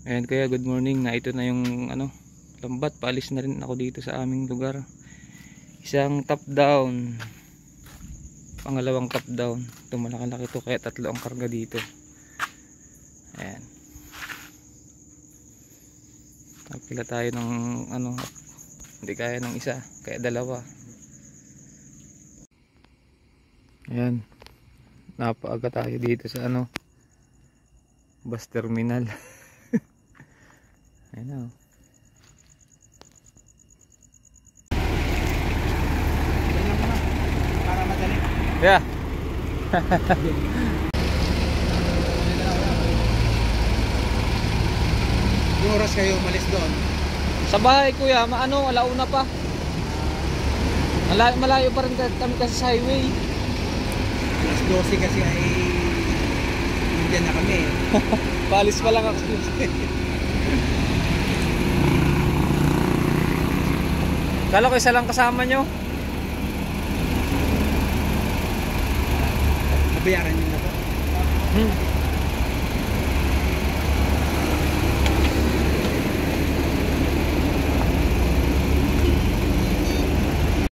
Ayan kuya, good morning. Na ito na yung lambat. Paalis na rin ako dito sa aming lugar. Isang top down. Pangalawang top down. Ito malaki-laki to, kaya tatlo ang karga dito. Ayan. Pila tayo ng hindi kaya ng isa, kaya dalawa. Ayan. Napaaga tayo dito sa bus terminal. Ayan o. Para madali. Yeah. Yung oras kayo umalis doon? Sa bahay kuya, alauna pa. Malayo pa rin kami kasi sa highway. Alas 12 kasi ay nandiyan na kami. Paalis pa lang ako. Kala ko isa lang kasama nyo. Nabayaran nyo na po.